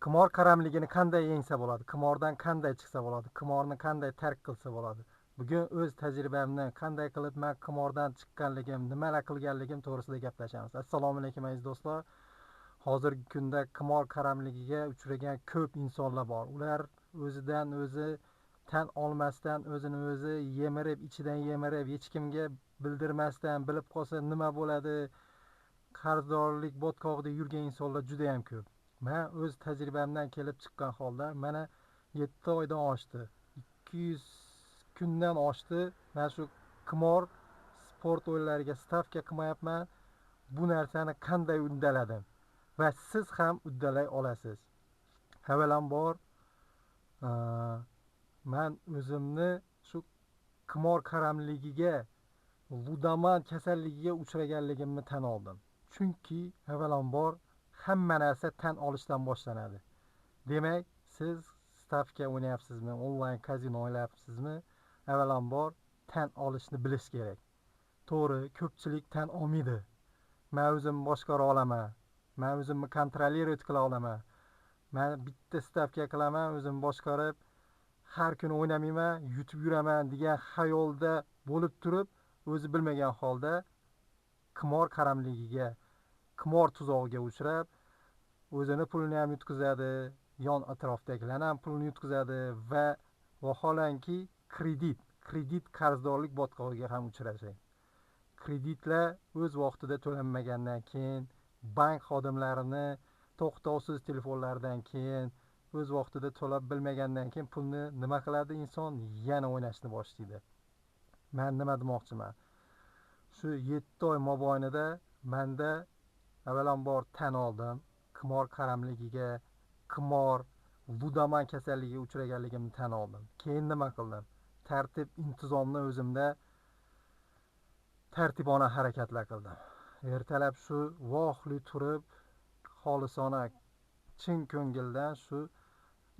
qimor qaramligini qanday yengsa bo'ladi, qimordan qanday chiqsa bo'ladi, qimorni qanday tark qilsa bo'ladi. Bugun o'z tajribamni qanday qilib men qimordan chiqqanligim, nimalar qilganligim to'g'risida gaplashamiz. Assalomu alaykum aziz do'stlar. Hozirgi kunda qimor qaramligiga uchragan ko'p insonlar bor. Ular o'zidan o'zi tan olmasdan, o'zini o'zi yemirib, ichidan yemirib, hech kimga bildirmasdan, bilib qolsa nima bo'ladi, qarzdorlik botqog'ida yurgan insonlar juda ham ko'p. Men o'z tajribamdan kelib chiqqan holda mana 7 oydan oshdi. 200 kundan oshdi. Men shu qimor sport o'yinlariga stavka qilmayapman. Bu narsani qanday uddaladim va siz ham uddalay olasiz. Avvalambor men o'zimni shu qimor qaramligiga, ludoman kasalligiga uchraganligimni tan oldim. Chunki avvalambor hamma narsa tan olishdan boshlanadi. Demak, siz stavka o'ynayapsizmi, onlayn kazino o'ynayapsizmi? Avvalambor tan olishni bilish kerak. To'g'ri, ko'pchilik tan olmaydi. Men o'zim boshqara olaman. Men o'zimni kontrolировать qila olaman. Men bitta stavka qilaman, o'zim boshqarib, har kuni o'ynamayman, yutib yuraman degan xayolda bo'lib turib, o'zi bilmagan holda qimor qaramligiga, qimor tuzog'iga uchrab, o'zini pulini ham yutkazadi, yon atrofdagilarni ham pulini yutkazadi va vaholanki kredit qarzdorlik botqog'iga ham uchrashadi. Kreditlar o'z vaqtida to'lanmagandan keyin, bank xodimlarini to'xtovsiz telefonlardan keyin, o'z vaqtida to'lab bilmagandan keyin pulni nima qiladi inson? Yana o'ynashni boshlaydi. Men nima demoqchiman? Shu 7 oy mobaynida menda avvalambor tan oldim, qimor qaramligiga, qimor, ludoman kasalligiga uchraganligimni tan oldim. Keyin nima qildim? Tartib, intizomni o'zimda tartibona harakatlar qildim. Ertalab shu vohli turib, xolisona, chin ko'ngildan shu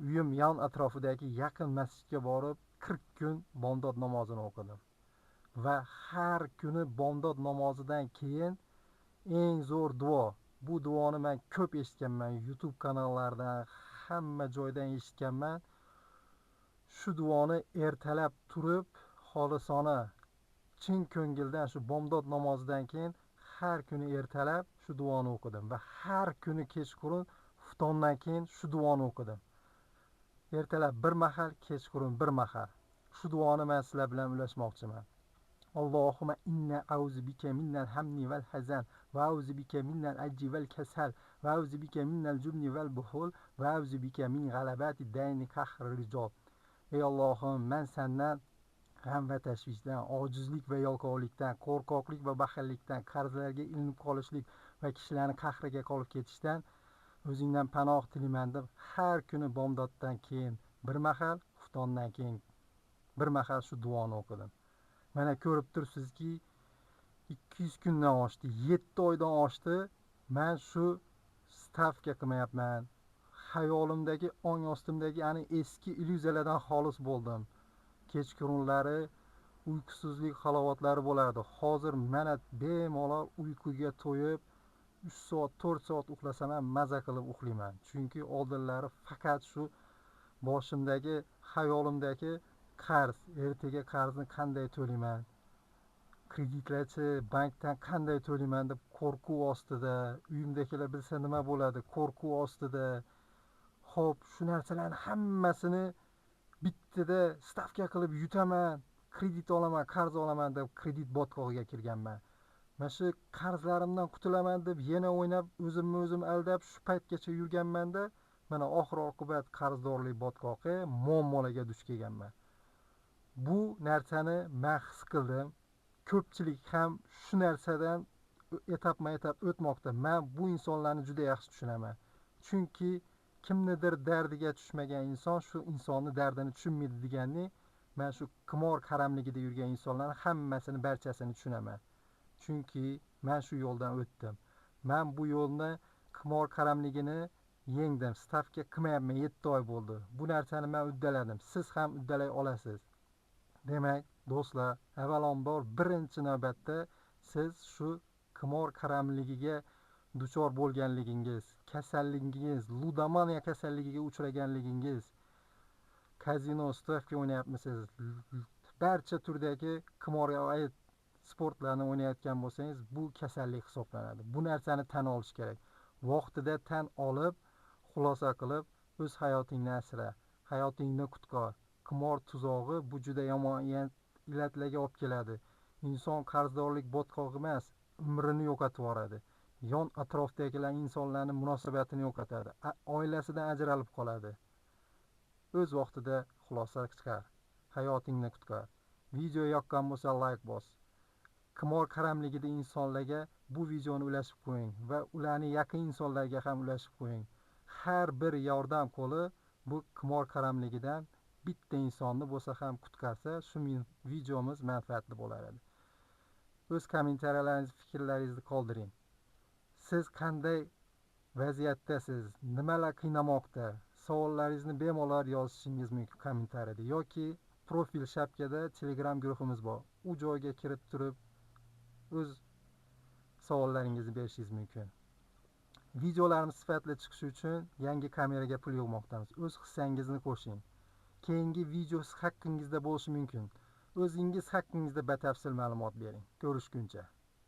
uyim yon atrofidagi yaqin masjidga borib 40 kun bomdod namozini o'qidim. Va har kuni bomdod namozidan keyin eng zo'r duo. Bu duoni men ko'p eshitganman, YouTube kanallaridan, hamma joydan eshitganman. Shu duoni ertalab turib, xolisona, chin ko'ngildan shu bomdod namozidan keyin har kuni ertalab shu duoni o'qidim va har kuni kechqurun xuftondan keyin shu duoni o'qidim. Ertalab bir mahal, kechqurun bir mahal. Shu duoni men sizlar bilan ulashmoqchiman. Allohumma inna a'udhu bika minal hammi val hazan va a'udhu bika minal ajzi val kasal va a'udhu bika minal jubni val buhul va a'udhu bika min g'alabati dayni qahri rijal. Ey Allohim, men sendan g'am va tashvishdan, ojizlik va yalqovlikdan, qo'rqoqlik va baxillikdan, qarzlarga ilinib qolishlik va kishilarning qahriga qolib ketishdan o'zingdan panoh tilayman deb har kuni bomdoddan keyin bir mahal, xuftondan keyin bir mahal shu duoni o'qidim. Mana ko'rib turibsizki, 200 kundan oshdi, 7 oydan oshdi. Men shu stavka qilmayapman. Xayolimdagi, ong ostimdagi ani eski illyuziyalardan xolis bo'ldim. Kechqurunlari uyqusizlik halovatlari bo'lardi. Hozir mana bemalol uyquga to'yib 3 soat, 4 soat uxlasam ham maza qilib uxlayman. Chunki oldinlari faqat shu boshimdagi, xayolimdagi qarz, ertaga qarzni qanday to'layman, kreditlarchi bankdan qanday to'layman deb qo'rquv ostida, uyimdagilar bilsa nima bo'ladi, qo'rquv ostida. Xo'p, shu narsalarning hammasini bittada stavka qilib yutaman, kredit olaman, qarz olaman deb kredit botqog'iga kirganman. Mana shu qarzlarimdan qutulaman deb yana o'ynab, o'zimni o'zim aldab shu paytgacha yurganmanda, mana oxir oqibat qarzdorlik botqog'i muammolarga duch kelganman. Bu narsani men his qildim. Ko'pchilik ham shu narsadan etapma-etap o'tmoqda. Men bu insonlarni juda yaxshi tushunaman. Chunki kimnidir dardiga tushmagan inson shu insonni dardini tushunmaydi deganni, men shu qimor qaramligida yurgan insonlarning hammasini, barchasini tushunaman. Chunki men shu yo'ldan o'tdim. Men bu yo'lni, qimor qaramligini yengdim. Stavka qilmayapman, 7 oy bo'ldi. Bu narsani men uddaladim. Siz ham uddalay olasiz. Demak, do'stlar, avvalambor birinchi navbatda siz shu qimor qaramligiga duchor bo'lganligingiz, kasalligingiz, ludomaniya kasalligiga uchraganligingiz, kazino, stavka o'ynayapmisiz, barcha turdagi qimorga oid sportlarni o'ynayotgan bo'lsangiz, bu kasallik hisoblanadi. Bu narsani tan olish kerak. Vaqtida tan olib, xulosa qilib, o'z hayotingni asra, hayotingni qutqar. Qimor tuzog'i bu juda yomon illatlarga olib keladi. Inson qarzdorlik botqog'i emas, umrini yo'qotib yuboradi. Yon atrofdagilar insonlarning munosabatini yo'qotadi. Oilasidan ajralib qoladi. O'z vaqtida xulosa chiqar, hayotingni qutqar. Video yoqqan bo'lsa like bos. Qimor qaramligida insonlarga bu videoni ulashib qo'ying va ularning yaqin insonlarga ham ulashib qo'ying. Har bir yordam qo'li bu qimor qaramligidan bitta insonni bo'lsa ham qutqarsa, shu videomiz manfaatli bo'lar edi. O'z kommentariyalaringizni, fikrlaringizni qoldiring. Siz qanday vaziyatdasiz? Nimalar qiynamoqda? Savollaringizni bemalol yozishingiz mumkin kommentariyada yoki profil shapkada Telegram guruhimiz bor. U joyga kirib turib o'z savollaringizni berishingiz mumkin. Videolarimiz sifatli chiqishi uchun yangi kameraga pul yig'moqdamiz. O'z hissangizni qo'shing. Keyingi video haqqingizda bo'lishi mumkin. O'zingiz haqqingizda batafsil ma'lumot bering. Ko'rishguncha.